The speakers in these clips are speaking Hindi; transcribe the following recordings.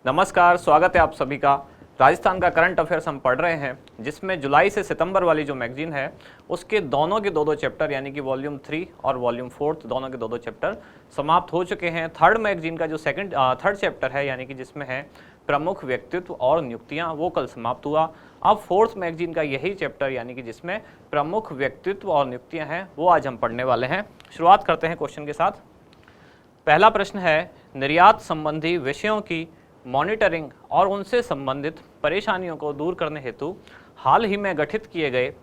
नमस्कार, स्वागत है आप सभी का। राजस्थान का करंट अफेयर्स हम पढ़ रहे हैं, जिसमें जुलाई से सितंबर वाली जो मैगजीन है उसके दोनों के दो चैप्टर यानी कि वॉल्यूम 3 और वॉल्यूम 4 दोनों के दो चैप्टर समाप्त हो चुके हैं। थर्ड मैगजीन का जो थर्ड चैप्टर है यानी कि जिसमें है प्रमुख व्यक्तित्व और नियुक्तियां, वो कल समाप्त हुआ। अब फोर्थ मैगजीन का यही चैप्टर यानी कि जिसमें प्रमुख व्यक्तित्व और नियुक्तियां हैं वो आज हम पढ़ने वाले हैं। शुरुआत करते हैं क्वेश्चन के साथ। पहला प्रश्न है, निर्यात संबंधी विषयों की मॉनिटरिंग और उनसे संबंधित परेशानियों को दूर करने हेतु हाल ही में गठित किए गए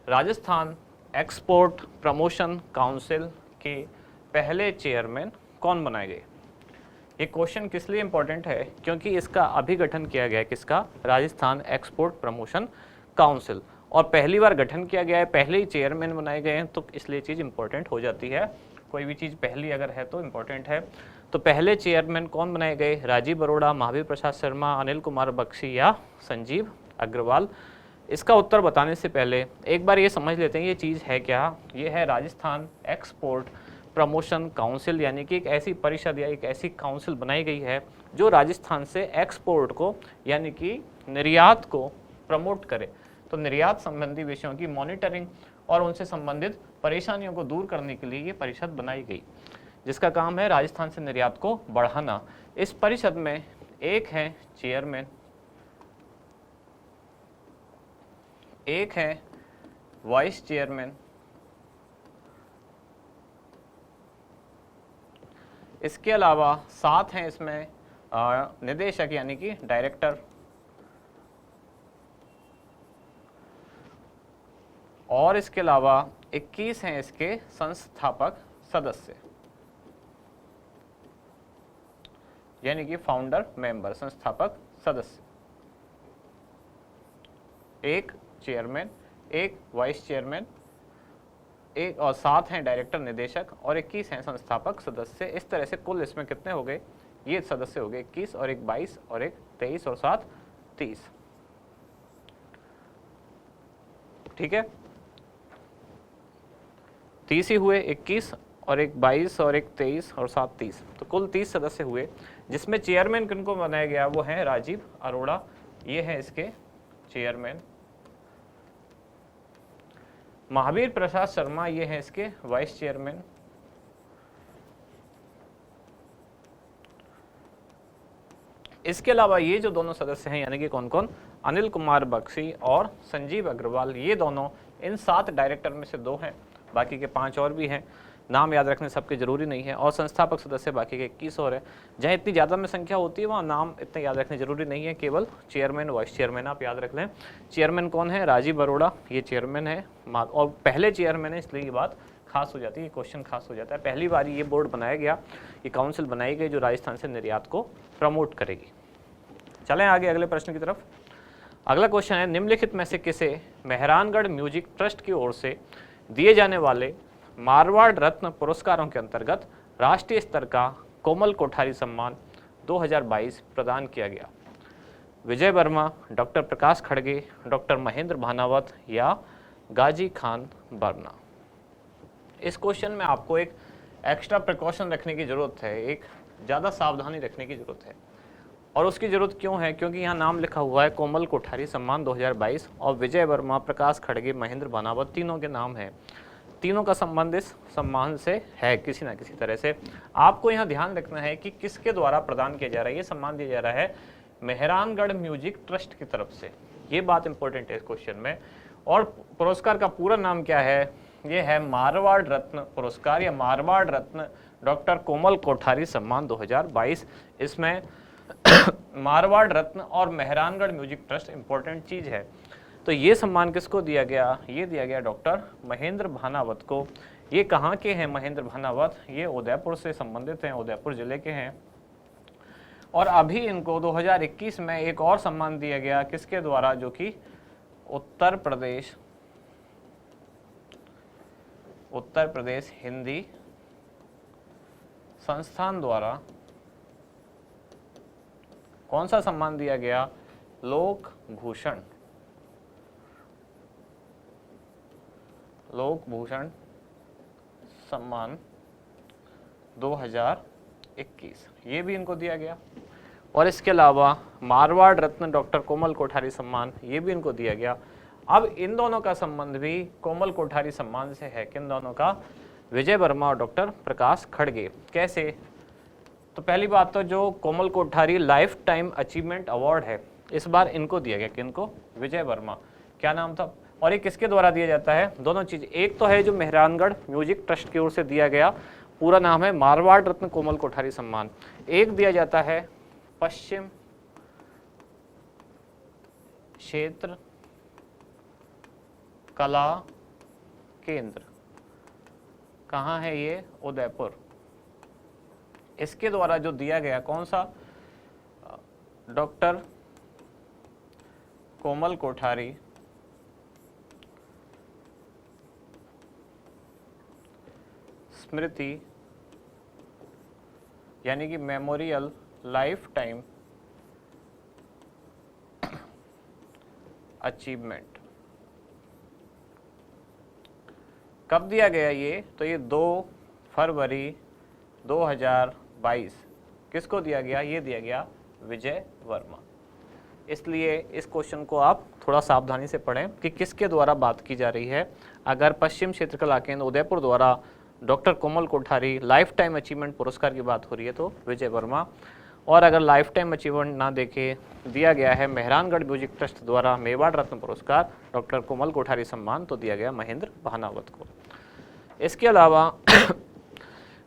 राजस्थान एक्सपोर्ट प्रमोशन काउंसिल के पहले चेयरमैन कौन बनाए गए। ये क्वेश्चन किस लिए इम्पोर्टेंट है, क्योंकि इसका अभी गठन किया गया है किसका, राजस्थान एक्सपोर्ट प्रमोशन काउंसिल, और पहली बार गठन किया गया है, पहले ही चेयरमैन बनाए गए हैं, तो इसलिए चीज़ इंपॉर्टेंट हो जाती है। कोई भी चीज़ पहली अगर है तो इम्पोर्टेंट है। तो पहले चेयरमैन कौन बनाए गए, राजीव अरोड़ा, महावीर प्रसाद शर्मा, अनिल कुमार बख्शी या संजीव अग्रवाल। इसका उत्तर बताने से पहले एक बार ये समझ लेते हैं ये चीज़ है क्या। ये है राजस्थान एक्सपोर्ट प्रमोशन काउंसिल, यानी कि एक ऐसी परिषद या एक ऐसी काउंसिल बनाई गई है जो राजस्थान से एक्सपोर्ट को यानी कि निर्यात को प्रमोट करे। तो निर्यात संबंधी विषयों की मॉनिटरिंग और उनसे संबंधित परेशानियों को दूर करने के लिए ये परिषद बनाई गई, जिसका काम है राजस्थान से निर्यात को बढ़ाना। इस परिषद में एक है चेयरमैन, एक है वाइस चेयरमैन, इसके अलावा 7 हैं इसमें निदेशक यानी कि डायरेक्टर, और इसके अलावा 21 हैं इसके संस्थापक सदस्य यानी कि फाउंडर मेंबर, संस्थापक सदस्य। एक चेयरमैन, एक वाइस चेयरमैन, एक और 7 हैं डायरेक्टर निदेशक और 21 हैं संस्थापक सदस्य। इस तरह से कुल इसमें कितने हो गए, ये सदस्य हो गए 21 और एक 22 और एक 23 और 7 30। ठीक है, 30 ही हुए, 21 और एक 22 और एक 23 और 7 30, तो कुल 30 सदस्य हुए, जिसमें चेयरमैन किनको बनाया गया, वो है राजीव अरोड़ा, ये है इसके चेयरमैन। महावीर प्रसाद शर्मा ये है इसके वाइस चेयरमैन। इसके अलावा ये जो दोनों सदस्य हैं यानी कि कौन कौन, अनिल कुमार बख्शी और संजीव अग्रवाल, ये दोनों इन 7 डायरेक्टर में से 2 हैं, बाकी के 5 और भी हैं। नाम याद रखने सबके जरूरी नहीं है, और संस्थापक सदस्य बाकी के 21 और है। जहाँ इतनी ज़्यादा में संख्या होती है वहाँ नाम इतने याद रखने जरूरी नहीं है, केवल चेयरमैन वाइस चेयरमैन आप याद रख लें। चेयरमैन कौन है, राजीव अरोड़ा, ये चेयरमैन है, और पहले चेयरमैन है, इसलिए ये बात खास हो जाती है, ये क्वेश्चन खास हो जाता है। पहली बार ये बोर्ड बनाया गया, ये काउंसिल बनाई गई जो राजस्थान से निर्यात को प्रमोट करेगी। चलें आगे अगले प्रश्न की तरफ। अगला क्वेश्चन है, निम्नलिखित में से किसे मेहरानगढ़ म्यूजिक ट्रस्ट की ओर से दिए जाने वाले मारवाड़ रत्न पुरस्कारों के अंतर्गत राष्ट्रीय स्तर का कोमल कोठारी सम्मान 2022 प्रदान किया गया। विजय वर्मा, डॉक्टर प्रकाश खड़गे, डॉक्टर महेंद्र भानावत या गाजी खान बरना। इस क्वेश्चन में आपको एक एक्स्ट्रा प्रिकॉशन रखने की जरूरत है, एक ज़्यादा सावधानी रखने की जरूरत है। और उसकी जरूरत क्यों है, क्योंकि यहाँ नाम लिखा हुआ है कोमल कोठारी सम्मान 2022 और विजय वर्मा, प्रकाश खड़गे, महेंद्र भानावत, तीनों के नाम हैं। तीनों का संबंध इस सम्मान से है किसी ना किसी तरह से। आपको यहाँ ध्यान रखना है कि किसके द्वारा प्रदान किया जा रहा है, ये सम्मान दिया जा रहा है मेहरानगढ़ म्यूजिक ट्रस्ट की तरफ से। ये बात इंपॉर्टेंट है इस क्वेश्चन में। और पुरस्कार का पूरा नाम क्या है, ये है मारवाड़ रत्न पुरस्कार या मारवाड़ रत्न डॉक्टर कोमल कोठारी सम्मान 2022। इसमें मारवाड़ रत्न और मेहरानगढ़ म्यूजिक ट्रस्ट इंपॉर्टेंट चीज है। तो ये सम्मान किसको दिया गया, ये दिया गया डॉक्टर महेंद्र भानावत को। ये कहाँ के हैं महेंद्र भानावत, ये उदयपुर से संबंधित हैं, उदयपुर जिले के हैं। और अभी इनको 2021 में एक और सम्मान दिया गया किसके द्वारा, जो कि उत्तर प्रदेश हिंदी संस्थान द्वारा। कौन सा सम्मान दिया गया, लोक भूषण सम्मान 2021, ये भी इनको दिया गया। और इसके अलावा मारवाड़ रत्न डॉक्टर कोमल कोठारी सम्मान, ये भी इनको दिया गया। अब इन दोनों का संबंध भी कोमल कोठारी सम्मान से है, किन दोनों का, विजय वर्मा और डॉक्टर प्रकाश खड़गे। कैसे? तो पहली बात तो जो Komal Kothari lifetime achievement award है, इस बार इनको दिया गया, किनको, विजय वर्मा। क्या नाम था? और ये किसके द्वारा दिया जाता है? दोनों चीज, एक तो है जो मेहरानगढ़ म्यूजिक ट्रस्ट की ओर से दिया गया, पूरा नाम है मारवाड़ रत्न कोमल कोठारी सम्मान। एक दिया जाता है पश्चिम क्षेत्र कला केंद्र, कहाँ है ये? उदयपुर। इसके द्वारा जो दिया गया, कौन सा? डॉक्टर कोमल कोठारी स्मृति, यानी कि मेमोरियल लाइफ टाइम अचीवमेंट। कब दिया गया ये? तो ये 2 फरवरी 2022 किसको दिया गया? ये दिया गया विजय वर्मा। इसलिए इस क्वेश्चन को आप थोड़ा सावधानी से पढ़ें कि किसके द्वारा बात की जा रही है। अगर पश्चिम क्षेत्र कला केंद्र उदयपुर द्वारा डॉक्टर कोमल कोठारी लाइफ टाइम अचीवमेंट पुरस्कार की बात हो रही है तो विजय वर्मा, और अगर लाइफ टाइम अचीवमेंट ना देखे, दिया गया है मेहरानगढ़ म्यूजिक ट्रस्ट द्वारा मेवाड़ रत्न पुरस्कार डॉक्टर कोमल कोठारी सम्मान, तो दिया गया महेंद्र भानावत को। इसके अलावा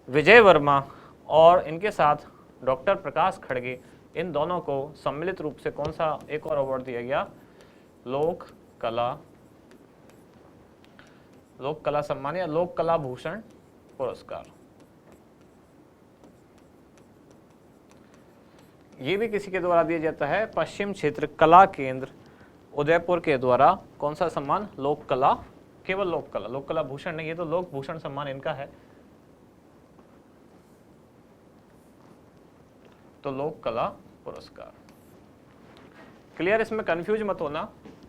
विजय वर्मा और इनके साथ डॉक्टर प्रकाश खड़गे, इन दोनों को सम्मिलित रूप से कौन सा एक और अवार्ड दिया गया? लोक कला सम्मान या लोक कला भूषण पुरस्कार। ये भी किसी के द्वारा दिया जाता है? पश्चिम क्षेत्र कला केंद्र उदयपुर के द्वारा। कौन सा सम्मान? लोक कला, केवल लोक कला भूषण नहीं, ये तो लोक भूषण सम्मान इनका है, तो लोक कला पुरस्कार। क्लियर? इसमें कंफ्यूज मत होना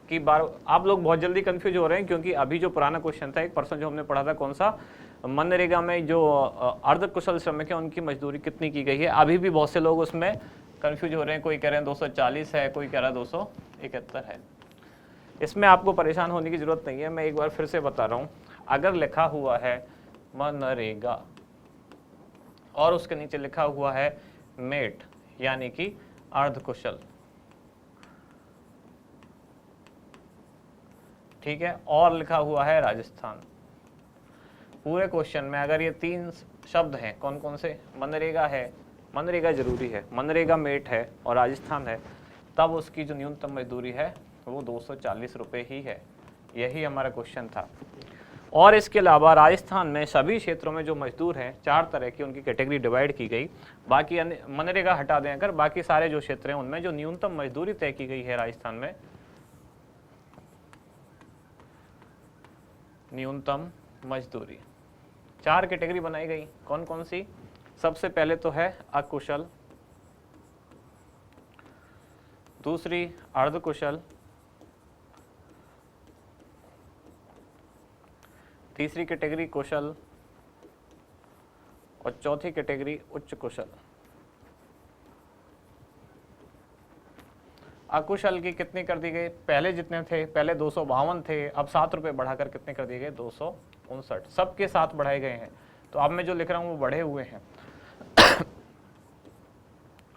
कि बार आप लोग बहुत जल्दी कंफ्यूज हो रहे हैं, क्योंकि अभी जो पुराना क्वेश्चन था 1% जो हमने पढ़ा था, कौन सा, मनरेगा में जो अर्ध कुशल श्रमिक है उनकी मजदूरी कितनी की गई है, अभी भी बहुत से लोग उसमें कंफ्यूज हो रहे हैं। कोई कह रहे हैं 240 है, कोई कह रहा है 271 है। इसमें आपको परेशान होने की जरूरत नहीं है, मैं एक बार फिर से बता रहा हूँ। अगर लिखा हुआ है मनरेगा और उसके नीचे लिखा हुआ है मेट, यानी कि अर्धकुशल, ठीक है, और लिखा हुआ है राजस्थान, पूरे क्वेश्चन में अगर ये 3 शब्द हैं, कौन कौन से, मनरेगा है, मनरेगा जरूरी है, मनरेगा मेट है और राजस्थान है, तब उसकी जो न्यूनतम मजदूरी है वो 240 रुपये ही है। यही हमारा क्वेश्चन था। और इसके अलावा राजस्थान में सभी क्षेत्रों में जो मजदूर हैं, 4 तरह की उनकी कैटेगरी डिवाइड की गई। बाकी मनरेगा हटा दें अगर, बाकी सारे जो क्षेत्र हैं उनमें जो न्यूनतम मजदूरी तय की गई है राजस्थान में, न्यूनतम मजदूरी 4 कैटेगरी बनाई गई। कौन कौन सी? सबसे पहले तो है अकुशल, दूसरी अर्धकुशल, तीसरी कैटेगरी कुशल और चौथी कैटेगरी उच्च कुशल। अकुशल की कितनी कर दी गई? पहले जितने थे, पहले 252 थे, अब 7 रुपये बढ़ाकर कितने कर दिए गए? 259। सबके साथ बढ़ाए गए हैं, तो अब मैं जो लिख रहा हूँ वो बढ़े हुए हैं।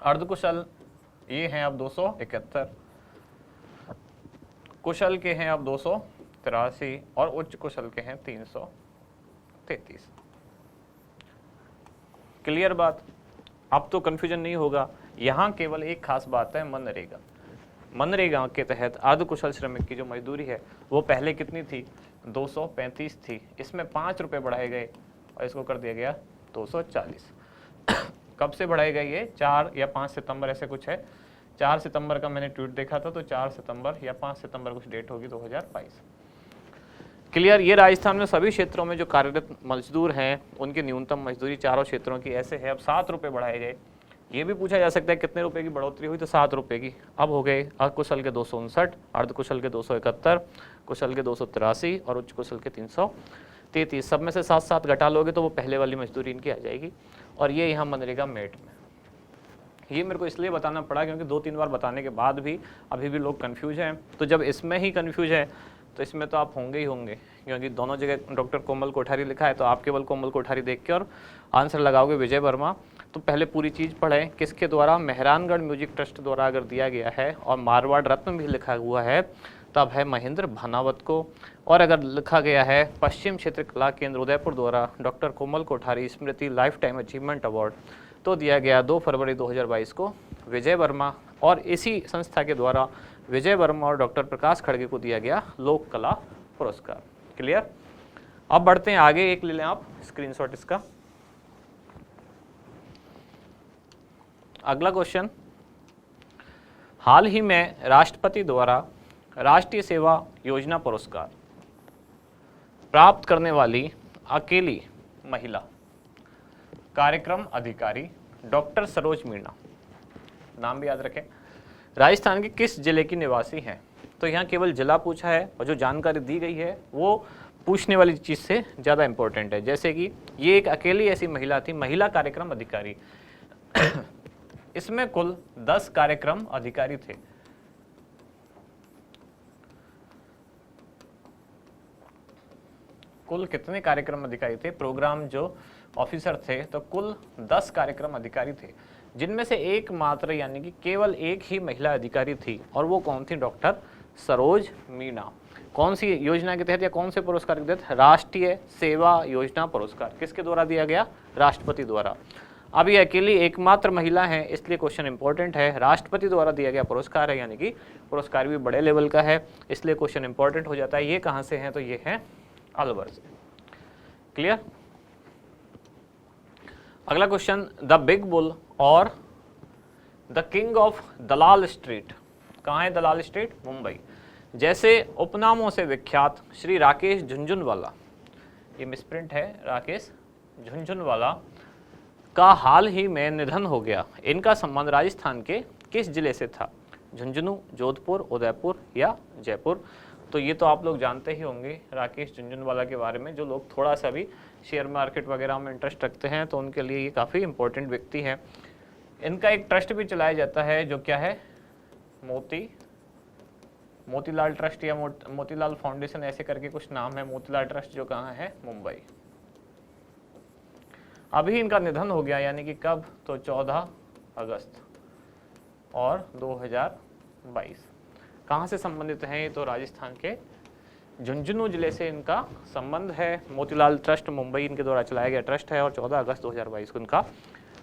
अर्धकुशल ये हैं अब 271, कुशल के हैं अब 283 और उच्च कुशल के हैं 333। क्लियर बात? अब तो कंफ्यूजन नहीं होगा। यहाँ केवल एक खास बात है, मनरेगा। मनरेगा के तहत अर्धकुशल श्रमिक की जो मजदूरी है वो पहले कितनी थी? 235 थी, इसमें 5 रुपये बढ़ाए गए और इसको कर दिया गया 240। कब से बढ़ाए गए ये? 4 या 5 सितंबर ऐसे कुछ है। 4 सितंबर का मैंने ट्वीट देखा था, तो 4 सितंबर या 5 सितंबर कुछ डेट होगी 2022। क्लियर? ये राजस्थान में सभी क्षेत्रों में जो कार्यरत मजदूर हैं उनकी न्यूनतम मजदूरी चारों क्षेत्रों की ऐसे है। अब 7 रुपये बढ़ाए गए। ये भी पूछा जा सकता है कितने रुपए की बढ़ोतरी हुई, तो 7 रुपये की। अब हो गए अकुशल के 259, अर्धकुशल के 271, कुशल के 283 और उच्च कुशल के 333। सब में से 7-7 घटा लोगे तो वो पहले वाली मजदूरी इनकी आ जाएगी। और ये यहाँ मनरेगा मेट में, ये मेरे को इसलिए बताना पड़ा क्योंकि 2-3 बार बताने के बाद भी अभी भी लोग कंफ्यूज हैं। तो जब इसमें ही कंफ्यूज है तो इसमें तो आप होंगे ही होंगे, क्योंकि दोनों जगह डॉक्टर कोमल कोठारी लिखा है, तो आप केवल कोमल कोठारी देख के और आंसर लगाओगे विजय वर्मा। तो पहले पूरी चीज़ पढ़ें, किसके द्वारा, मेहरानगढ़ म्यूजिक ट्रस्ट द्वारा अगर दिया गया है और मारवाड़ रत्न भी लिखा हुआ है तब है महेंद्र भानावत को। और अगर लिखा गया है पश्चिम क्षेत्र कला केंद्र उदयपुर द्वारा डॉक्टर कोमल कोठारी स्मृति लाइफ टाइम अचीवमेंट अवार्ड तो दिया गया 2 फरवरी 2022 को विजय वर्मा। और इसी संस्था के द्वारा विजय वर्मा और डॉक्टर प्रकाश खड़गे को दिया गया लोक कला पुरस्कार। क्लियर। अब बढ़ते हैं आगे, एक ले लें आप स्क्रीनशॉट इसका। अगला क्वेश्चन, हाल ही में राष्ट्रपति द्वारा राष्ट्रीय सेवा योजना पुरस्कार प्राप्त करने वाली अकेली महिला कार्यक्रम अधिकारी डॉक्टर सरोज मीणा, नाम भी याद रखें, राजस्थान के किस जिले की निवासी हैं। तो यहाँ केवल जिला पूछा है और जो जानकारी दी गई है वो पूछने वाली चीज़ से ज़्यादा इंपॉर्टेंट है। जैसे कि ये एक अकेली ऐसी महिला थी, महिला कार्यक्रम अधिकारी इसमें कुल 10 कार्यक्रम अधिकारी थे। कुल कितने कार्यक्रम अधिकारी थे, प्रोग्राम जो ऑफिसर थे, तो कुल 10 कार्यक्रम अधिकारी थे, जिनमें से एकमात्र यानी कि केवल एक ही महिला अधिकारी थी और वो कौन थी, डॉक्टर सरोज मीणा। कौन सी योजना के तहत या कौन से पुरस्कार के तहत, राष्ट्रीय सेवा योजना पुरस्कार। किसके द्वारा दिया गया, राष्ट्रपति द्वारा। अब ये अकेली एकमात्र महिला है इसलिए क्वेश्चन इंपॉर्टेंट है, राष्ट्रपति द्वारा दिया गया पुरस्कार है, यानी कि पुरस्कार भी बड़े लेवल का है इसलिए क्वेश्चन इंपॉर्टेंट हो जाता है। ये कहाँ से है, तो ये है अलवर से। क्लियर। अगला क्वेश्चन, द बिग बुल और the king of Dalal street, कहाँ है दलाल स्ट्रीट, मुंबई, जैसे उपनामों से विख्यात श्री राकेश झुनझुनवाला, ये मिसप्रिंट है, राकेश झुनझुनवाला का हाल ही में निधन हो गया। इनका संबंध राजस्थान के किस जिले से था, झुंझुनू, जोधपुर, उदयपुर या जयपुर। तो ये तो आप लोग जानते ही होंगे राकेश झुनझुनवाला के बारे में। जो लोग थोड़ा सा भी शेयर मार्केट वगैरह में इंटरेस्ट रखते हैं तो उनके लिए ये काफ़ी इंपॉर्टेंट व्यक्ति हैं। इनका एक ट्रस्ट भी चलाया जाता है जो क्या है, मोतीलाल ट्रस्ट या मोतीलाल फाउंडेशन ऐसे करके कुछ नाम है। मोतीलाल ट्रस्ट जो कहाँ है, मुंबई। अभी इनका निधन हो गया, यानी कि कब, तो 14 अगस्त और 2022। कहाँ से संबंधित हैं ये, तो राजस्थान के झुंझुनू जिले से इनका संबंध है। मोतीलाल ट्रस्ट मुंबई इनके द्वारा चलाया गया ट्रस्ट है और 14 अगस्त 2022 को इनका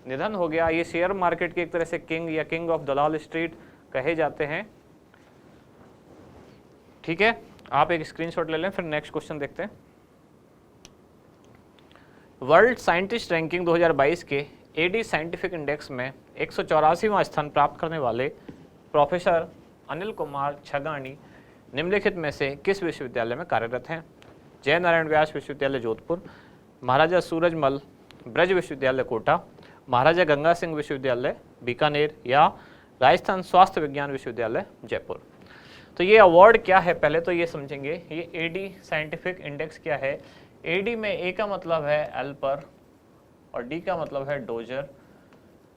निधन हो गया। ये शेयर मार्केट के एक तरह से किंग या किंग ऑफ दलाल स्ट्रीट कहे जाते हैं। ठीक है, आप एक स्क्रीनशॉट ले लें, फिर नेक्स्ट क्वेश्चन देखते हैं। वर्ल्ड साइंटिस्ट रैंकिंग 2022 के एडी साइंटिफिक इंडेक्स में 184वां स्थान प्राप्त करने वाले प्रोफेसर अनिल कुमार छगानी निम्नलिखित में से किस विश्वविद्यालय में कार्यरत हैं। जय नारायण व्यास विश्वविद्यालय जोधपुर, महाराजा सूरजमल ब्रज विश्वविद्यालय कोटा, महाराजा गंगा सिंह विश्वविद्यालय बीकानेर या राजस्थान स्वास्थ्य विज्ञान विश्वविद्यालय जयपुर। तो ये अवार्ड क्या है, पहले तो ये समझेंगे। ये एडी साइंटिफिक इंडेक्स क्या है। एडी में ए का मतलब है एल्पर और डी का मतलब है डोजर।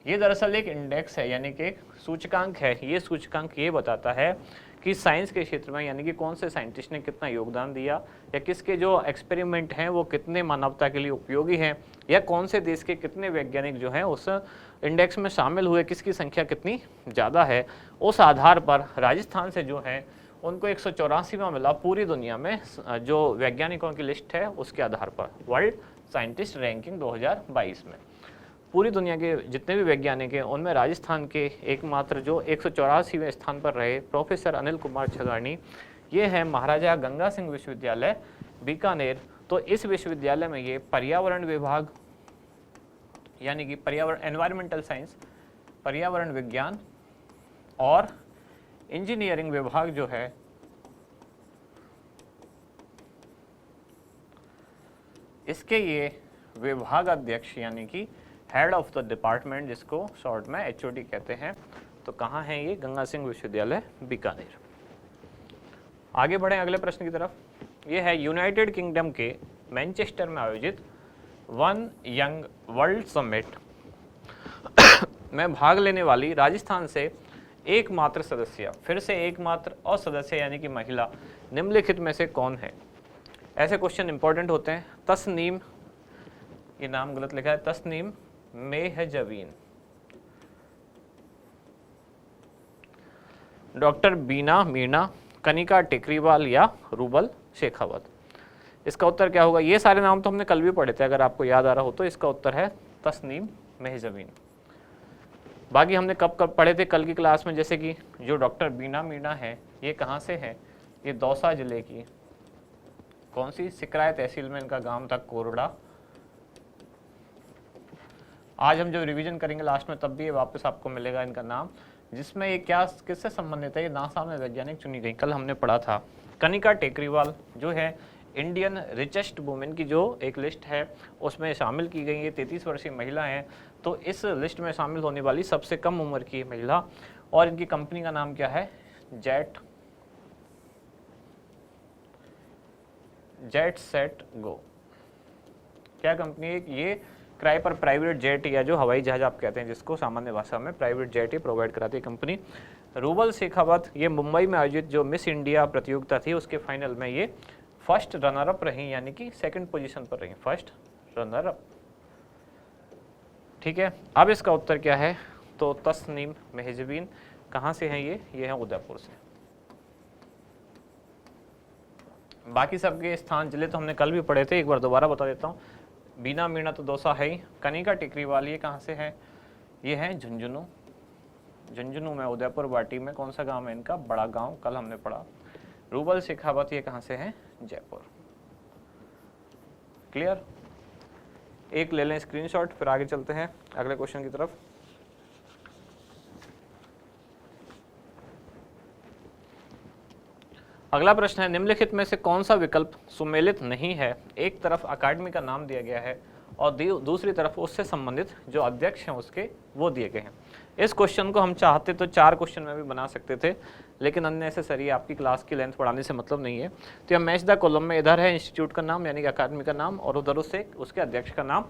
ये दरअसल एक इंडेक्स है, यानी कि एक सूचकांक है। ये सूचकांक ये बताता है कि साइंस के क्षेत्र में यानी कि कौन से साइंटिस्ट ने कितना योगदान दिया या किसके जो एक्सपेरिमेंट हैं वो कितने मानवता के लिए उपयोगी हैं, या कौन से देश के कितने वैज्ञानिक जो हैं उस इंडेक्स में शामिल हुए, किसकी संख्या कितनी ज़्यादा है। उस आधार पर राजस्थान से जो है उनको 184वां मिला पूरी दुनिया में जो वैज्ञानिकों की लिस्ट है उसके आधार पर। वर्ल्ड साइंटिस्ट रैंकिंग 2022 में पूरी दुनिया के जितने भी वैज्ञानिक हैं उनमें राजस्थान के एकमात्र जो 184वें स्थान पर रहे प्रोफेसर अनिल कुमार छगानी, ये है महाराजा गंगा सिंह विश्वविद्यालय बीकानेर। तो इस विश्वविद्यालय में ये पर्यावरण विभाग यानी कि पर्यावरण एनवायरमेंटल साइंस, पर्यावरण विज्ञान और इंजीनियरिंग विभाग जो है इसके ये विभाग अध्यक्ष यानी कि हेड ऑफ द डिपार्टमेंट, जिसको शॉर्ट में एचओडी कहते हैं। तो कहाँ है ये, गंगा सिंह विश्वविद्यालय बीकानेर। आगे बढ़े अगले प्रश्न की तरफ। ये है यूनाइटेड किंगडम के मैनचेस्टर में आयोजित वन यंग वर्ल्ड समिट में भाग लेने वाली राजस्थान से एकमात्र सदस्य, फिर से एकमात्र और सदस्य यानी कि महिला, निम्नलिखित में से कौन है? ऐसे क्वेश्चन इंपॉर्टेंट होते हैं। तस्नीम, ये नाम गलत लिखा है, तस्नीम मेहजबीन, डॉक्टर बीना मीणा, कनिका टेकरीवाल या रूबल शेखावत। इसका उत्तर क्या होगा? ये सारे नाम तो हमने कल भी पढ़े थे, अगर आपको याद आ रहा हो तो। इसका उत्तर है तस्नीम मेहजबीन। बाकी हमने कब कब पढ़े थे कल की क्लास में, जैसे कि जो डॉक्टर बीना मीणा है ये कहाँ से है? ये दौसा जिले की कौन सी सिकराय तहसील में इनका गांव था, कोरड़ा। आज हम जब रिवीजन करेंगे लास्ट में तब भी ये वापस आपको मिलेगा इनका नाम, जिसमें ये क्या किससे संबंधित है? ये नासा में वैज्ञानिक चुनी गई, कल हमने पढ़ा था। कनिका टेकरीवाल जो है इंडियन रिचेस्ट वुमेन की जो एक लिस्ट है उसमें शामिल की गई, ये 33 वर्षीय महिला हैं, तो इस लिस्ट में शामिल होने वाली सबसे कम उम्र की महिला। और इनकी कंपनी का नाम क्या है? Jet set go. क्या कंपनी है ये? किराए पर प्राइवेट जेट या जो हवाई जहाज आप कहते हैं जिसको सामान्य भाषा में, प्राइवेट जेट ही प्रोवाइड कराती है कंपनी। रूबल शेखावत ये मुंबई में आयोजित जो मिस इंडिया प्रतियोगिता थी उसके फाइनल में ये फर्स्ट रनर अप रही, यानी कि सेकंड पोजीशन पर रही, फर्स्ट रनर अप। ठीक है, अब इसका उत्तर क्या है? तो तस्नीम मेहजबीन कहाँ से हैं ये हैं उदयपुर से। बाकी सबके स्थान जिले तो हमने कल भी पढ़े थे, एक बार दोबारा बता देता हूँ। बीना मीणा तो दौसा है ही, कनिका टेकरीवाल ये कहाँ से है? ये है झुंझुनू, झुंझुनू में उदयपुर वाटी में। कौन सा गांव है इनका? बड़ा गांव, कल हमने पढ़ा। रूबल शेखावत ये कहाँ से है? जयपुर। क्लियर? एक ले लें स्क्रीनशॉट, फिर आगे चलते हैं अगले क्वेश्चन की तरफ। अगला प्रश्न है, निम्नलिखित में से कौन सा विकल्प सुमेलित नहीं है? एक तरफ अकादमी का नाम दिया गया है और दूसरी तरफ उससे संबंधित जो अध्यक्ष हैं उसके वो दिए गए हैं। इस क्वेश्चन को हम चाहते तो 4 क्वेश्चन में भी बना सकते थे, लेकिन अननेसेसरी, आपकी क्लास की लेंथ बढ़ाने से मतलब नहीं है। तो यह मैच द कॉलम में इधर है इंस्टीट्यूट का नाम यानी कि अकादमी का नाम, और उधर उससे उसके अध्यक्ष का नाम।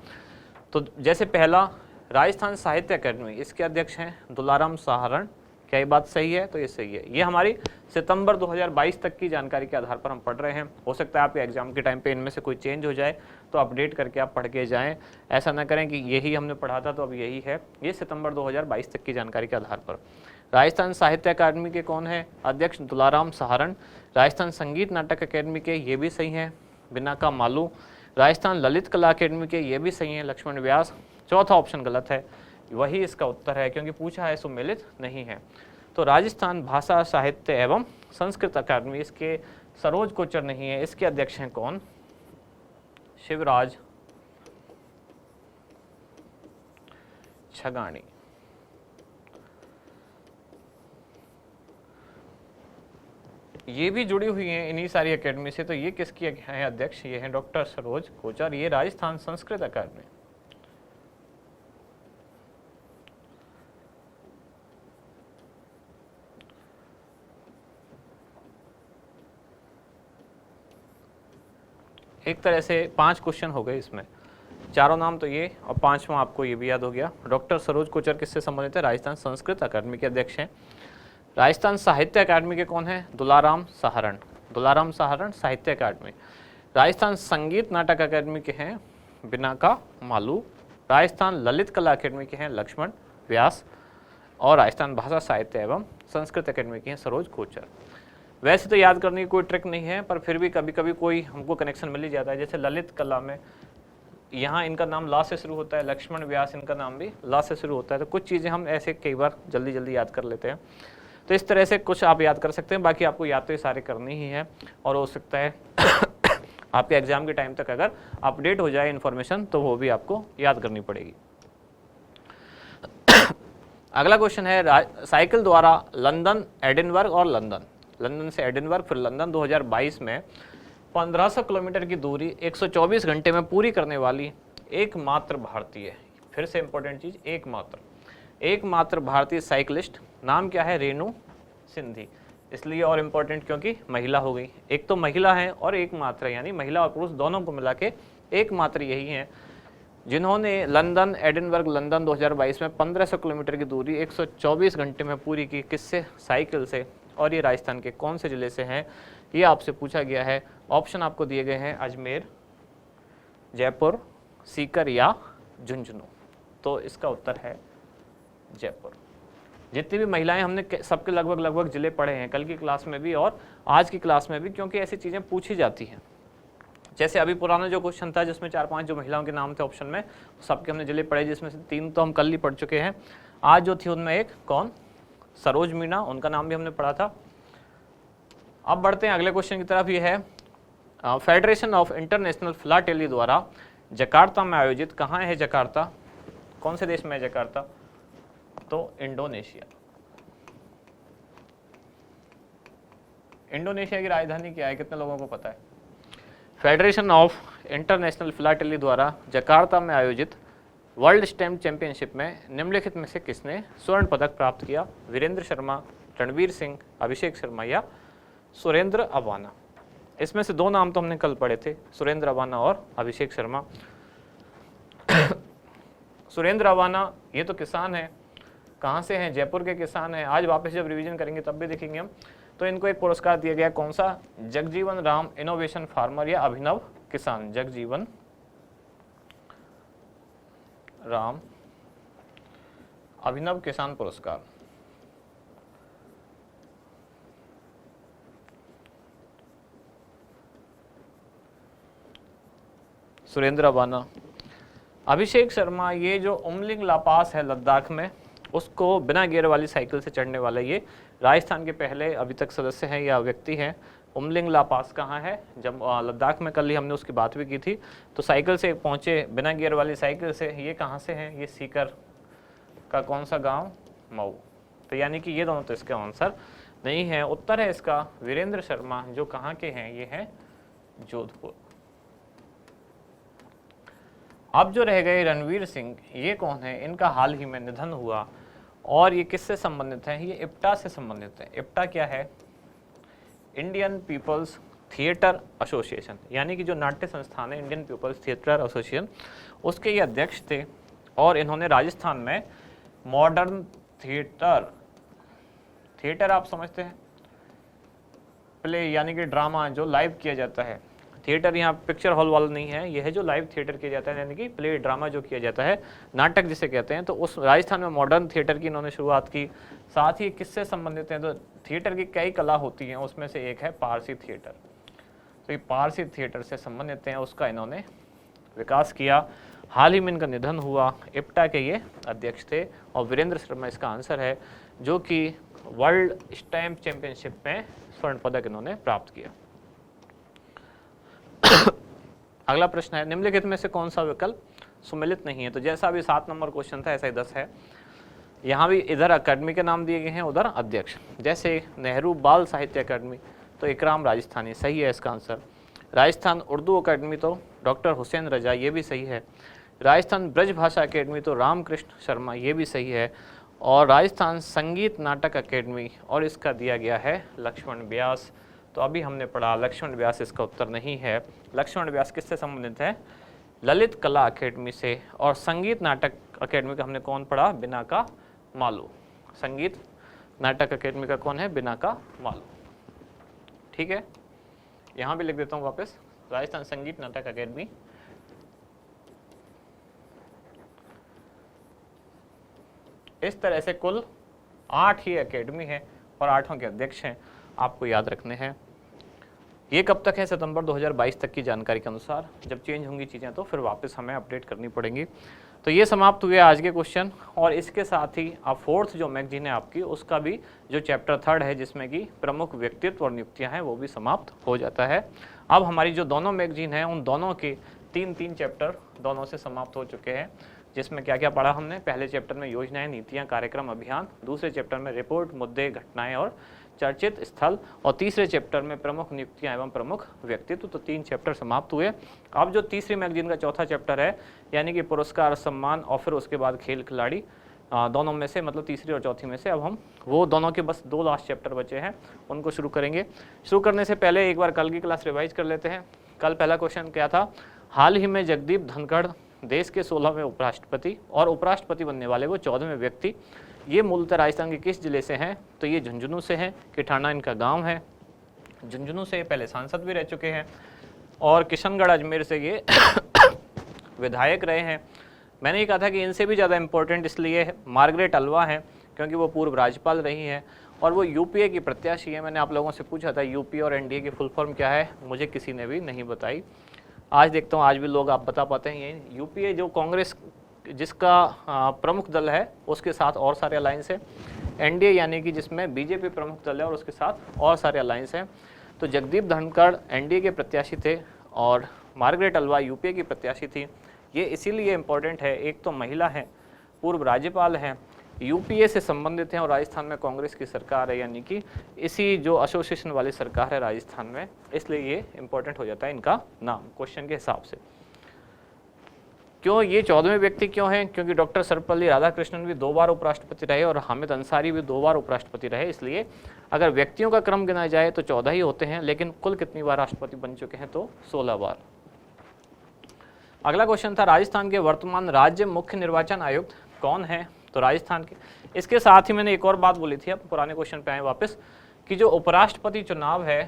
तो जैसे पहला राजस्थान साहित्य अकादमी, इसके अध्यक्ष हैं दुलाराम सहारण। क्या ये बात सही है? तो ये सही है। ये हमारी सितंबर 2022 तक की जानकारी के आधार पर हम पढ़ रहे हैं। हो सकता है आपके एग्जाम के टाइम पे इनमें से कोई चेंज हो जाए, तो अपडेट करके आप पढ़ के जाएं। ऐसा ना करें कि यही हमने पढ़ा था तो अब यही है। ये सितंबर 2022 तक की जानकारी के आधार पर। राजस्थान साहित्य अकादमी के कौन है अध्यक्ष? दुलाराम सहारण। राजस्थान संगीत नाटक अकादमी के ये भी सही हैं, बिनाका मालू। राजस्थान ललित कला अकादमी के ये भी सही हैं, लक्ष्मण व्यास। चौथा ऑप्शन गलत है, वही इसका उत्तर है, क्योंकि पूछा है सुमेलित नहीं है। तो राजस्थान भाषा साहित्य एवं संस्कृत अकादमी, इसके सरोज कोचर नहीं है, इसके अध्यक्ष हैं कौन? शिवराज छगानी। ये भी जुड़ी हुई हैं इन्हीं सारी अकेडमी से, तो ये किसकी है अध्यक्ष? ये हैं डॉक्टर सरोज कोचर, ये राजस्थान संस्कृत अकादमी। एक तरह से 5 क्वेश्चन हो गए इसमें, चारों नाम तो ये और 5वां आपको ये भी याद हो गया। डॉक्टर सरोज कोचर किससे संबंधित है? राजस्थान संस्कृत अकादमी के अध्यक्ष हैं। राजस्थान साहित्य अकादमी के कौन है? दुलाराम सहारण। दुलाराम सहारण साहित्य अकादमी। राजस्थान संगीत नाटक अकादमी के हैं बिनाका मालू। राजस्थान ललित कला अकादमी के हैं लक्ष्मण व्यास। और राजस्थान भाषा साहित्य एवं संस्कृत अकादमी के हैं सरोज कोचर। वैसे तो याद करने की कोई ट्रिक नहीं है, पर फिर भी कभी कभी कोई हमको कनेक्शन मिल ही जाता है। जैसे ललित कला में यहाँ इनका नाम ला से शुरू होता है, लक्ष्मण व्यास इनका नाम भी ला से शुरू होता है, तो कुछ चीज़ें हम ऐसे कई बार जल्दी जल्दी याद कर लेते हैं। तो इस तरह से कुछ आप याद कर सकते हैं, बाकी आपको याद तो ये सारे करनी ही है। और हो सकता है आपके एग्जाम के टाइम तक अगर अपडेट हो जाए इन्फॉर्मेशन तो वो भी आपको याद करनी पड़ेगी। अगला क्वेश्चन है, साइकिल द्वारा लंदन, एडिनबर्ग और लंदन से एडिनबर्ग फिर लंदन 2022 में 1500 किलोमीटर की दूरी 124 घंटे में पूरी करने वाली एकमात्र भारतीय, फिर से इंपॉर्टेंट चीज, एकमात्र भारतीय साइकिलिस्ट नाम क्या है? रेणु सिंधी। इसलिए और इम्पोर्टेंट क्योंकि महिला हो गई, एक तो महिला है और एकमात्र, यानी महिला और पुरुष दोनों को मिला के एकमात्र यही है जिन्होंने लंदन एडिनबर्ग लंदन 2022 में 1500 किलोमीटर की दूरी 124 घंटे में पूरी की, किससे? साइकिल से। और ये राजस्थान के कौन से जिले से हैं, ये आपसे पूछा गया है। ऑप्शन आपको दिए गए हैं अजमेर, जयपुर, सीकर या झुंझुनू। तो इसका उत्तर है जयपुर। जितनी भी महिलाएं हमने सबके लगभग जिले पढ़े हैं कल की क्लास में भी और आज की क्लास में भी, क्योंकि ऐसी चीज़ें पूछी जाती हैं। जैसे अभी पुराना जो क्वेश्चन था जिसमें 4-5 जो महिलाओं के नाम थे ऑप्शन में, सबके हमने जिले पढ़े, जिसमें से 3 तो हम कल ही पढ़ चुके हैं। आज जो थी उनमें एक कौन? सरोज मीणा, उनका नाम भी हमने पढ़ा था। अब बढ़ते हैं अगले क्वेश्चन की तरफ। ये है फेडरेशन ऑफ इंटरनेशनल फिलाटेली द्वारा जकार्ता में आयोजित, कहाँ है जकार्ता, कौन से देश में है जकार्ता? तो इंडोनेशिया। इंडोनेशिया की राजधानी क्या है, कितने लोगों को पता है? फेडरेशन ऑफ इंटरनेशनल फिलाटेली द्वारा जकार्ता में आयोजित वर्ल्ड स्टेम चैंपियनशिप में निम्नलिखित में से किसने स्वर्ण पदक प्राप्त किया? वीरेंद्र शर्मा, रणवीर सिंह, अभिषेक शर्मा या सुरेंद्र अवाना। इसमें से 2 नाम तो हमने कल पढ़े थे, सुरेंद्र अवाना और अभिषेक शर्मा। सुरेंद्र अवाना ये तो किसान है, कहाँ से हैं? जयपुर के किसान हैं। आज वापस जब रिवीजन करेंगे तब भी देखेंगे हम। तो इनको एक पुरस्कार दिया गया, कौन सा? जगजीवन राम इनोवेशन फार्मर या अभिनव किसान, जगजीवन राम अभिनव किसान पुरस्कार। सुरेंद्र अवाना। अभिषेक शर्मा, ये जो उमलिंग लापास है लद्दाख में, उसको बिना गियर वाली साइकिल से चढ़ने वाला ये राजस्थान के पहले अभी तक सदस्य हैं या व्यक्ति हैं। उमलिंग लापास कहाँ है? जब लद्दाख में कल ही हमने उसकी बात भी की थी। तो साइकिल से पहुँचे बिना गियर वाली साइकिल से। ये कहाँ से हैं? ये सीकर का कौन सा गांव? मऊ। तो यानी कि ये दोनों तो इसका आंसर नहीं है। उत्तर है इसका वीरेंद्र शर्मा, जो कहाँ के हैं? ये हैं जोधपुर। अब जो रह गए रणवीर सिंह, ये कौन है? इनका हाल ही में निधन हुआ और ये किससे संबंधित है? ये इप्टा से संबंधित है। इप्टा क्या है? इंडियन पीपल्स थिएटर एसोसिएशन, यानी कि जो नाट्य संस्थान है इंडियन पीपल्स थिएटर एसोसिएशन, उसके ये अध्यक्ष थे। और इन्होंने राजस्थान में मॉडर्न थिएटर आप समझते हैं, प्ले यानी कि ड्रामा जो लाइव किया जाता है। थिएटर यहाँ पिक्चर हॉल वाला नहीं है, यह है जो लाइव थिएटर किया जाता है, यानी कि प्ले ड्रामा जो किया जाता है, नाटक जिसे कहते हैं। तो उस राजस्थान में मॉडर्न थिएटर की इन्होंने शुरुआत की। साथ ही किससे संबंधित हैं? तो थिएटर की कई कला होती हैं, उसमें से एक है पारसी थिएटर। तो ये पारसी थिएटर से संबंधित हैं, उसका इन्होंने विकास किया। हाल ही में इनका निधन हुआ। इप्टा के ये अध्यक्ष थे और वीरेंद्र शर्मा इसका आंसर है, जो कि वर्ल्ड स्टैम्प चैंपियनशिप में स्वर्ण पदक इन्होंने प्राप्त किया। अगला प्रश्न है, निम्नलिखित में से कौन सा विकल्प सुमेलित नहीं है? तो जैसा अभी 7 नंबर क्वेश्चन था ऐसा ही 10 है। यहाँ भी इधर अकेडमी के नाम दिए गए हैं, उधर अध्यक्ष। जैसे नेहरू बाल साहित्य अकेडमी, तो इकराम राजस्थानी सही है इसका आंसर। राजस्थान उर्दू अकेडमी तो डॉक्टर हुसैन रजा, ये भी सही है। राजस्थान ब्रज भाषा अकेडमी तो रामकृष्ण शर्मा, ये भी सही है। और राजस्थान संगीत नाटक अकेडमी, और इसका दिया गया है लक्ष्मण व्यास। तो अभी हमने पढ़ा लक्ष्मण व्यास इसका उत्तर नहीं है। लक्ष्मण व्यास किससे संबंधित है? ललित कला अकेडमी से। और संगीत नाटक अकेडमी का हमने कौन पढ़ा? बिनाका मालू। संगीत नाटक अकेडमी का कौन है? बिनाका मालू। ठीक है, यहाँ भी लिख देता हूँ वापस, राजस्थान संगीत नाटक अकेडमी। इस तरह से कुल 8 ही अकेडमी है और 8 के अध्यक्ष हैं, आपको याद रखने हैं। ये कब तक है? सितंबर 2022 तक की जानकारी के अनुसार। जब चेंज होंगी चीज़ें तो फिर वापस हमें अपडेट करनी पड़ेंगी। तो ये समाप्त हुए आज के क्वेश्चन, और इसके साथ ही अब 4th जो मैगजीन है आपकी, उसका भी जो चैप्टर 3rd है, जिसमें कि प्रमुख व्यक्तित्व और नियुक्तियाँ हैं, वो भी समाप्त हो जाता है। अब हमारी जो दोनों मैगजीन है, उन दोनों के 3-3 चैप्टर दोनों से समाप्त हो चुके हैं। जिसमें क्या क्या पढ़ा हमने? पहले चैप्टर में योजनाएं, नीतियां, कार्यक्रम, अभियान। दूसरे चैप्टर में रिपोर्ट, मुद्दे, घटनाएं और चर्चित स्थल। और तीसरे चैप्टर में प्रमुख नियुक्तियां एवं प्रमुख व्यक्तित्व। तो 3 चैप्टर समाप्त हुए। अब जो तीसरी मैगजीन का चौथा चैप्टर है, यानी कि पुरस्कार, सम्मान और फिर उसके बाद खेल खिलाड़ी, दोनों में से, मतलब तीसरी और चौथी में से, अब हम वो दोनों के बस 2 लास्ट चैप्टर बचे हैं, उनको शुरू करेंगे। शुरू करने से पहले एक बार कल की क्लास रिवाइज कर लेते हैं। कल पहला क्वेश्चन क्या था? हाल ही में जगदीप धनखड़ देश के 16वें उपराष्ट्रपति और उपराष्ट्रपति बनने वाले वो 14वें व्यक्ति। ये मूलतः राजस्थान के किस जिले से हैं? तो ये झुंझुनू से हैं। किठाना इनका गांव है। झुंझुनू से पहले सांसद भी रह चुके हैं और किशनगढ़ अजमेर से ये विधायक रहे हैं। मैंने ये कहा था कि इनसे भी ज़्यादा इम्पोर्टेंट इसलिए मार्गरेट अल्वा हैं क्योंकि वो पूर्व राज्यपाल रही हैं और वो यूपीए की प्रत्याशी है। मैंने आप लोगों से पूछा था यूपीए और एनडीए की फुल फॉर्म क्या है, मुझे किसी ने भी नहीं बताई। आज देखता हूँ आज भी लोग आप बता पाते हैं। ये यूपीए जो कांग्रेस जिसका प्रमुख दल है उसके साथ और सारे अलायंस है। एनडीए यानी कि जिसमें बीजेपी प्रमुख दल है और उसके साथ और सारे अलायंस हैं। तो जगदीप धनखड़ एनडीए के प्रत्याशी थे और मार्गरेट अल्वा यूपीए की प्रत्याशी थी। ये इसीलिए इम्पोर्टेंट है, एक तो महिला है, पूर्व राज्यपाल हैं, यूपीए से संबंधित हैं और राजस्थान में कांग्रेस की सरकार है, यानी कि इसी जो एसोसिएशन वाली सरकार है राजस्थान में, इसलिए ये इम्पोर्टेंट हो जाता है इनका नाम क्वेश्चन के हिसाब से। क्यों ये 14वें व्यक्ति क्यों हैं? क्योंकि डॉक्टर सर्वपल्ली राधाकृष्णन भी 2 बार उपराष्ट्रपति रहे और हामिद अंसारी भी 2 बार उपराष्ट्रपति रहे। इसलिए अगर व्यक्तियों का क्रम गिना जाए तो 14 ही होते हैं, लेकिन कुल कितनी बार राष्ट्रपति बन चुके हैं? तो 16 बार। अगला क्वेश्चन था राजस्थान के वर्तमान राज्य मुख्य निर्वाचन आयुक्त कौन है? तो राजस्थान के। इसके साथ ही मैंने एक और बात बोली थी, अब पुराने क्वेश्चन पे आए वापस, कि जो उपराष्ट्रपति चुनाव है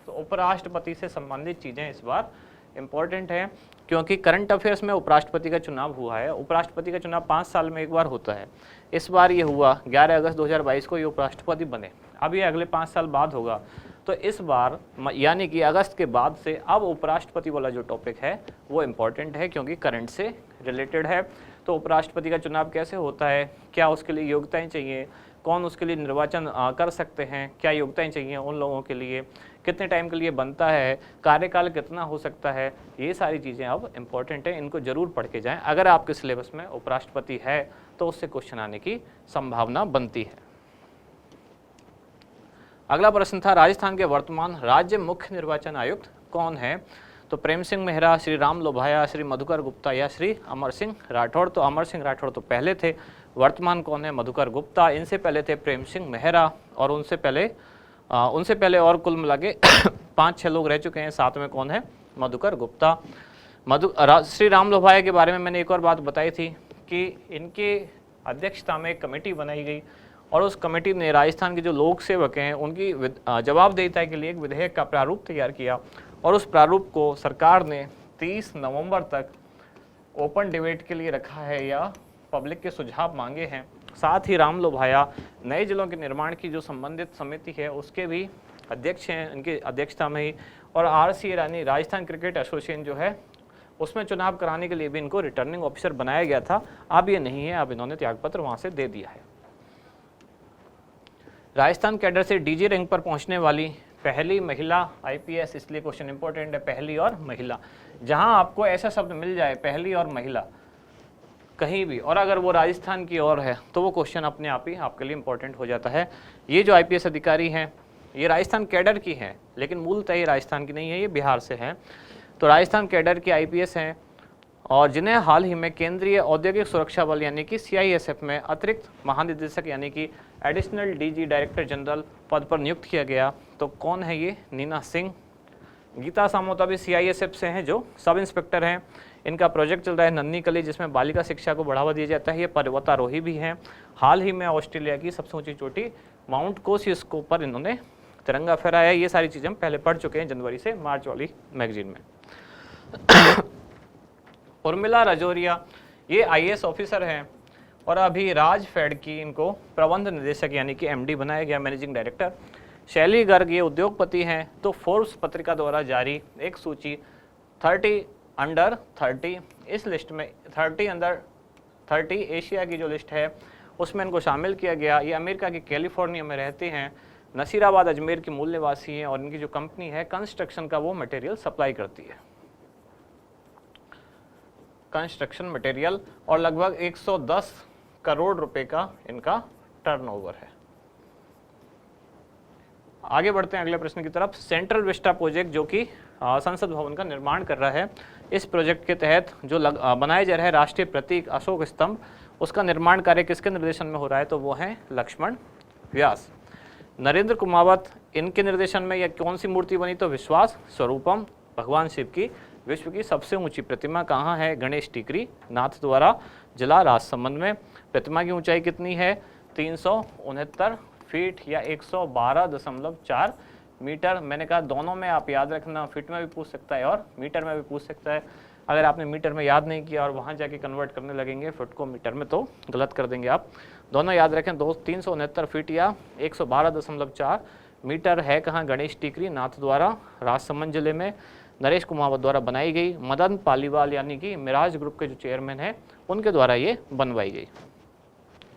तो उपराष्ट्रपति से संबंधित चीज़ें इस बार इम्पोर्टेंट है क्योंकि करंट अफेयर्स में उपराष्ट्रपति का चुनाव हुआ है। उपराष्ट्रपति का चुनाव 5 साल में एक बार होता है। इस बार ये हुआ 11 अगस्त 2022 को ये उपराष्ट्रपति बने। अब ये अगले 5 साल बाद होगा। तो इस बार यानी कि अगस्त के बाद से अब उपराष्ट्रपति वाला जो टॉपिक है वो इम्पॉर्टेंट है क्योंकि करंट से रिलेटेड है। तो उपराष्ट्रपति का चुनाव कैसे होता है, क्या उसके लिए योग्यताएं चाहिए, कौन उसके लिए निर्वाचन कर सकते हैं, क्या योग्यताएं चाहिए उन लोगों के लिए, कितने टाइम के लिए बनता है, कार्यकाल कितना हो सकता है, ये सारी चीज़ें अब इम्पॉर्टेंट है। इनको जरूर पढ़ के जाएं। अगर आपके सिलेबस में उपराष्ट्रपति है तो उससे क्वेश्चन आने की संभावना बनती है। अगला प्रश्न था राजस्थान के वर्तमान राज्य मुख्य निर्वाचन आयुक्त कौन है? तो प्रेम सिंह मेहरा, श्री राम लोभाया, श्री मधुकर गुप्ता या श्री अमर सिंह राठौड़। तो अमर सिंह राठौड़ तो पहले थे। वर्तमान कौन है? मधुकर गुप्ता। इनसे पहले थे प्रेम सिंह मेहरा और उनसे पहले और कुल मिला के 5-6 लोग रह चुके हैं। 7 में कौन है? मधुकर गुप्ता। श्री राम लोभाया के बारे में मैंने एक और बात बताई थी कि इनके अध्यक्षता में एक कमेटी बनाई गई और उस कमेटी ने राजस्थान के जो लोक सेवक हैं उनकी जवाबदेहिता के लिए एक विधेयक का प्रारूप तैयार किया और उस प्रारूप को सरकार ने 30 नवंबर तक ओपन डिबेट के लिए रखा है या पब्लिक के सुझाव मांगे हैं। साथ ही राम लोभाया नए जिलों के निर्माण की जो संबंधित समिति है उसके भी अध्यक्ष हैं, इनकी अध्यक्षता में ही। और RC ईरानी राजस्थान क्रिकेट एसोसिएशन जो है उसमें चुनाव कराने के लिए भी इनको रिटर्निंग ऑफिसर बनाया गया था। अब ये नहीं है, अब इन्होंने त्यागपत्र वहाँ से दे दिया है। राजस्थान कैडर से DG रैंक पर पहुंचने वाली पहली महिला IPS, इसलिए क्वेश्चन इंपॉर्टेंट है, पहली और महिला। जहां आपको ऐसा शब्द मिल जाए पहली और महिला कहीं भी और अगर वो राजस्थान की ओर है तो वो क्वेश्चन अपने आप ही आपके लिए इंपॉर्टेंट हो जाता है। ये जो IPS अधिकारी हैं ये राजस्थान कैडर की हैं, लेकिन मूलतः ये राजस्थान की नहीं है, ये बिहार से हैं। तो राजस्थान कैडर की IPS हैं और जिन्हें हाल ही में केंद्रीय औद्योगिक सुरक्षा बल यानी कि CISF में अतिरिक्त महानिदेशक यानी कि एडिशनल DG डायरेक्टर जनरल पद पर नियुक्त किया गया। तो कौन है ये? नीना सिंह। गीता सामोता भी CISF से हैं जो सब इंस्पेक्टर हैं। इनका प्रोजेक्ट चल रहा है नन्ही कली जिसमें बालिका शिक्षा को बढ़ावा दिया जाता है। ये पर्वतारोही भी हैं। हाल ही में ऑस्ट्रेलिया की सबसे ऊंची चोटी माउंट कोसियुस्को पर इन्होंने तिरंगा फहराया। ये सारी चीज़ें हम पहले पढ़ चुके हैं जनवरी से मार्च वाली मैगजीन में। उर्मिला राजौरिया ये IAS ऑफिसर हैं और अभी राजफेड की इनको प्रबंध निदेशक यानी कि MD बनाया गया, मैनेजिंग डायरेक्टर। शैली गर्ग ये उद्योगपति हैं। तो फोर्ब्स पत्रिका द्वारा जारी एक सूची 30 अंडर 30, इस लिस्ट में 30 अंडर 30 एशिया की जो लिस्ट है उसमें इनको शामिल किया गया। ये अमेरिका के कैलिफोर्निया में रहते हैं, नसीराबाद अजमेर के मूल निवासी हैं और इनकी जो कंपनी है कंस्ट्रक्शन का वो मटेरियल सप्लाई करती है, कंस्ट्रक्शन मटेरियल, और लगभग 110 करोड़ रुपए का इनका टर्नओवर है। आगे बढ़ते हैं अगले प्रश्न की तरफ। सेंट्रल विस्टा प्रोजेक्ट जो कि संसद भवन का निर्माण कर रहा है, इस प्रोजेक्ट के तहत जो बनाया जा रहा है राष्ट्रीय प्रतीक अशोक स्तंभ, उसका निर्माण कार्य किसके निर्देशन में हो रहा है? तो वो है लक्ष्मण व्यास। नरेंद्र कुमावत इनके निर्देशन में यह कौन सी मूर्ति बनी? तो विश्वास स्वरूपम, भगवान शिव की विश्व की सबसे ऊंची प्रतिमा कहाँ है? गणेश टीकरी नाथ द्वारा जिला राजसमंद में। प्रतिमा की ऊंचाई कितनी है? 369 फीट या 112.4 मीटर। मैंने कहा दोनों में आप याद रखना, फीट में भी पूछ सकता है और मीटर में भी पूछ सकता है। अगर आपने मीटर में याद नहीं किया और वहाँ जाके कन्वर्ट करने लगेंगे फुट को मीटर में तो गलत कर देंगे आप। दोनों याद रखें, 369 फीट या 112.4 मीटर है कहाँ? गणेश टीकरी नाथ द्वारा राजसमंद जिले में। नरेश कुमावत द्वारा बनाई गई, मदन पालीवाल यानी कि मिराज ग्रुप के जो चेयरमैन हैं उनके द्वारा ये बनवाई गई।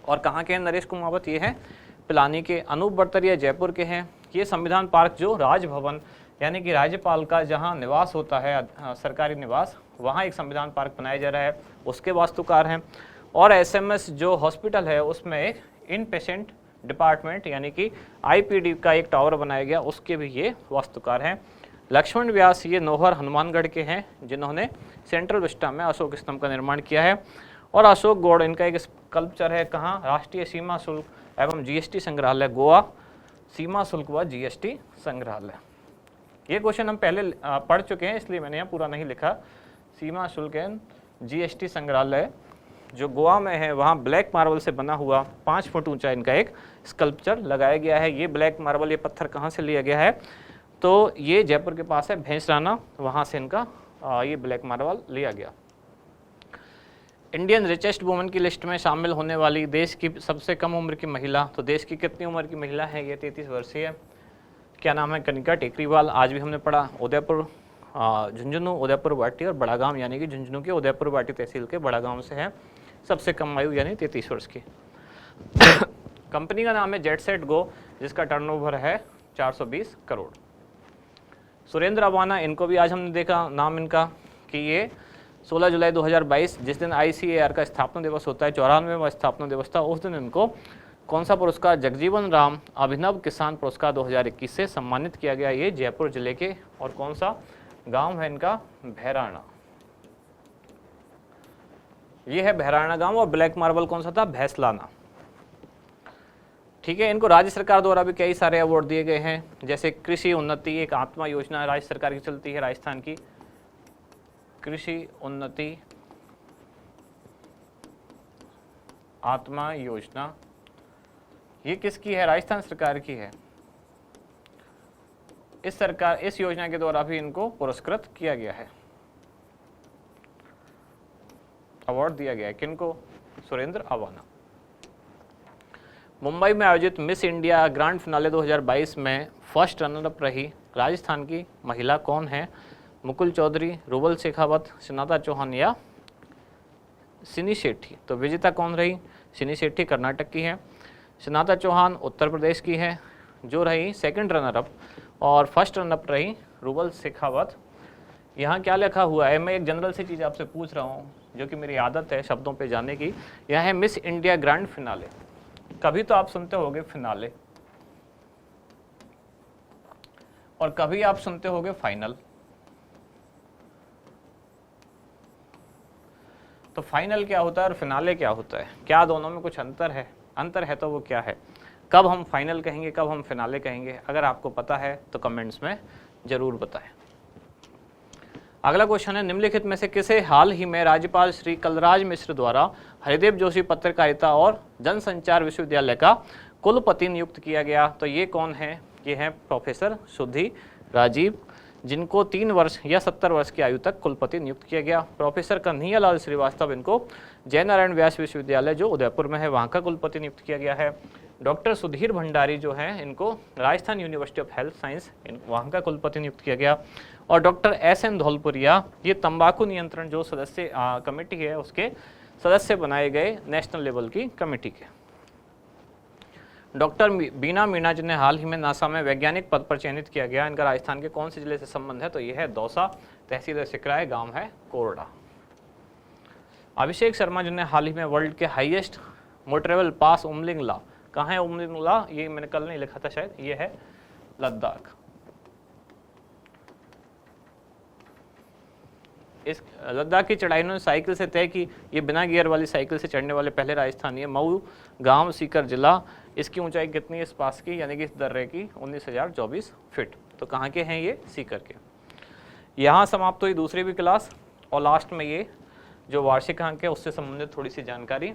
और कहाँ के हैं नरेश कुमावत? ये हैं पिलानी के। अनूप बर्तरिया जयपुर के हैं। ये संविधान पार्क जो राजभवन यानी कि राज्यपाल का जहाँ निवास होता है, सरकारी निवास, वहाँ एक संविधान पार्क बनाया जा रहा है, उसके वास्तुकार हैं। और SMS जो हॉस्पिटल है उसमें एक इन पेशेंट डिपार्टमेंट यानी कि IPD का एक टावर बनाया गया, उसके भी ये वास्तुकार हैं। लक्ष्मण व्यास ये नौहर हनुमानगढ़ के हैं जिन्होंने सेंट्रल विस्टा में अशोक स्तंभ का निर्माण किया है। और अशोक गौड़ इनका एक स्कल्पचर है कहाँ? राष्ट्रीय सीमा शुल्क एवं GST संग्रहालय गोवा, सीमा शुल्क व GST संग्रहालय। ये क्वेश्चन हम पहले पढ़ चुके हैं इसलिए मैंने यहाँ पूरा नहीं लिखा। सीमा शुल्क एवं GST संग्रहालय जो गोवा में है, वहाँ ब्लैक मार्बल से बना हुआ 5 फुट ऊंचा इनका एक स्कल्पचर लगाया गया है। ये ब्लैक मार्बल, ये पत्थर कहाँ से लिया गया है? तो ये जयपुर के पास है भैंसराना, वहाँ से इनका ये ब्लैक मार्बल लिया गया। इंडियन रिचेस्ट वुमन की लिस्ट में शामिल होने वाली देश की सबसे कम उम्र की महिला, तो देश की कितनी उम्र की महिला है? ये 33 वर्षीय। क्या नाम है? कनिका टेकरीवाल। आज भी हमने पढ़ा। उदयपुर, झुंझुनू, उदयपुर वाटी और बड़ागांव यानी कि झुंझुनू के उदयपुर वाटी तहसील के बड़ागांव से है। सबसे कम आयु यानी 33 वर्ष की। कंपनी का नाम है जेट सेट गो, जिसका टर्नओवर है 420 करोड़। सुरेंद्र अवाना, इनको भी आज हमने देखा नाम इनका कि ये 16 जुलाई 2022 जिस दिन ICAR का स्थापना दिवस होता है, 94वां स्थापना दिवस था, उस दिन इनको कौन सा पुरस्कार? जगजीवन राम अभिनव किसान पुरस्कार 2021 से सम्मानित किया गया। ये जयपुर जिले के, और कौन सा गांव है इनका? भैराना। ये है भैराना गांव। और ब्लैक मार्बल कौन सा था? भैंसलाना। ठीक है। इनको राज्य सरकार द्वारा भी कई सारे अवार्ड दिए गए हैं, जैसे कृषि उन्नति, एक आत्मा योजना राज्य सरकार की चलती है राजस्थान की, कृषि उन्नति आत्मा योजना। ये किसकी है? राजस्थान सरकार की है। इस योजना के द्वारा भी इनको पुरस्कृत किया गया है, अवार्ड दिया गया है। किनको? सुरेंद्र अवाना। मुंबई में आयोजित मिस इंडिया ग्रैंड फिनाले 2022 में फर्स्ट रनर-अप रही राजस्थान की महिला कौन है? मुकुल चौधरी, रुबल शेखावत, शनाता चौहान या सिनी शेट्टी। तो विजेता कौन रही? सिनी शेट्टी कर्नाटक की है। शनाता चौहान उत्तर प्रदेश की है जो रही सेकंड रनर अप, और फर्स्ट रनर अप रही रुबल शेखावत। यहाँ क्या लिखा हुआ है? मैं एक जनरल सी चीज़ आपसे पूछ रहा हूँ जो कि मेरी आदत है शब्दों पे जाने की। यह है मिस इंडिया ग्रैंड फिनाले। कभी तो आप सुनते होंगे फिनाले और कभी आप सुनते होंगे फाइनल। तो फाइनल क्या होता है और फिनाले क्या होता है? क्या दोनों में कुछ अंतर है? अंतर है तो वो क्या है? कब हम फाइनल कहेंगे, कब हम फिनाले कहेंगे? अगर आपको पता है तो कमेंट्स में जरूर बताएं। अगला क्वेश्चन है, निम्नलिखित में से किसे हाल ही में राज्यपाल श्री कलराज मिश्र द्वारा हरिदेव जोशी पत्रकारिता और जनसंचार विश्वविद्यालय का कुलपति नियुक्त किया गया? तो ये कौन है? ये हैं प्रोफेसर सुधीर राजीव, जिनको 3 वर्ष या 70 वर्ष की आयु तक कुलपति नियुक्त किया गया। प्रोफेसर कन्हैया लाल श्रीवास्तव, इनको जयनारायण व्यास विश्वविद्यालय जो उदयपुर में है वहाँ का कुलपति नियुक्त किया गया है। डॉक्टर सुधीर भंडारी जो हैं इनको Rajasthan university of health science वहाँ का कुलपति नियुक्त किया गया। और डॉक्टर SN धौलपुरिया, ये तंबाकू नियंत्रण जो सदस्य कमेटी है उसके सदस्य बनाए गए नेशनल लेवल की कमेटी के। डॉक्टर बीना मीणा जिन्हें हाल ही में नासा में वैज्ञानिक पद पर चयनित किया गया, इनका राजस्थान के कौन से जिले से संबंध है? तो यह है दौसा, तहसील है सिकराय, गांव है कोरडा। अभिषेक शर्मा जिन्हें हाल ही में वर्ल्ड के हाईएस्ट मोटरेबल पास उमलिंगला, कहाँ है उमलिंगला? ये मैंने कल नहीं लिखा था शायद, ये है लद्दाख। इस लद्दाख की चढ़ाई उन्होंने साइकिल से तय की। ये बिना गियर वाली साइकिल से चढ़ने वाले पहले राजस्थानी है। मऊ गांव सीकर जिला। इसकी ऊंचाई कितनी है इस पास की, यानी कि इस दर्रे की? 19,024 फीट। तो कहाँ के हैं ये? सीकर के। यहाँ समाप्त हुई दूसरी भी क्लास, और लास्ट में ये जो वार्षिक अंक है उससे संबंधित थोड़ी सी जानकारी,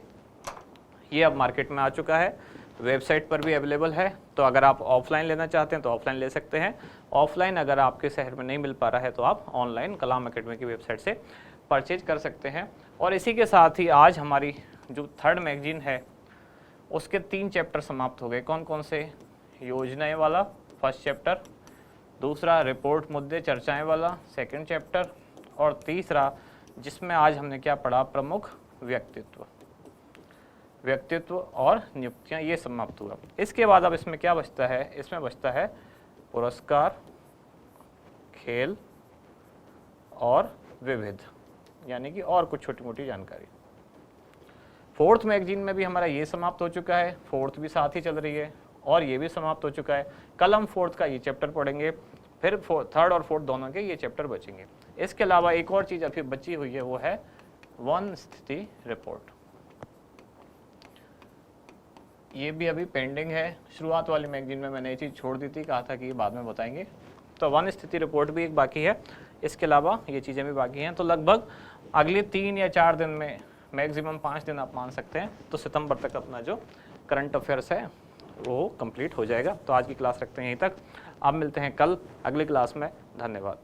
ये अब मार्केट में आ चुका है, वेबसाइट पर भी अवेलेबल है। तो अगर आप ऑफलाइन लेना चाहते हैं तो ऑफलाइन ले सकते हैं, ऑफलाइन अगर आपके शहर में नहीं मिल पा रहा है तो आप ऑनलाइन कलाम एकेडमी की वेबसाइट से परचेज कर सकते हैं। और इसी के साथ ही आज हमारी जो थर्ड मैगजीन है उसके 3 चैप्टर समाप्त हो गए। कौन कौन से? योजनाएं वाला फर्स्ट चैप्टर, दूसरा रिपोर्ट मुद्दे चर्चाएं वाला सेकंड चैप्टर, और तीसरा जिसमें आज हमने क्या पढ़ा, प्रमुख व्यक्तित्व और नियुक्तियां, ये समाप्त हुआ। इसके बाद अब इसमें क्या बचता है? इसमें बचता है पुरस्कार, खेल और विविध, यानी कि और कुछ छोटी मोटी जानकारी। फोर्थ मैगजीन में भी हमारा ये समाप्त हो चुका है, फोर्थ भी साथ ही चल रही है, और ये भी समाप्त हो चुका है। कल हम फोर्थ का ये चैप्टर पढ़ेंगे, फिर थर्ड और फोर्थ दोनों के ये चैप्टर बचेंगे। इसके अलावा एक और चीज़ अभी बची हुई है, वो है वन स्थिति रिपोर्ट। ये भी अभी पेंडिंग है। शुरुआत वाली मैगजीन में मैंने ये चीज़ छोड़ दी थी, कहा था कि बाद में बताएंगे। तो वन स्थिति रिपोर्ट भी एक बाकी है, इसके अलावा ये चीज़ें भी बाकी हैं। तो लगभग अगले 3 या 4 दिन में, मैक्सिमम 5 दिन आप मान सकते हैं, तो सितंबर तक अपना जो करंट अफेयर्स है वो कंप्लीट हो जाएगा। तो आज की क्लास रखते हैं यहीं तक, आप मिलते हैं कल अगली क्लास में। धन्यवाद।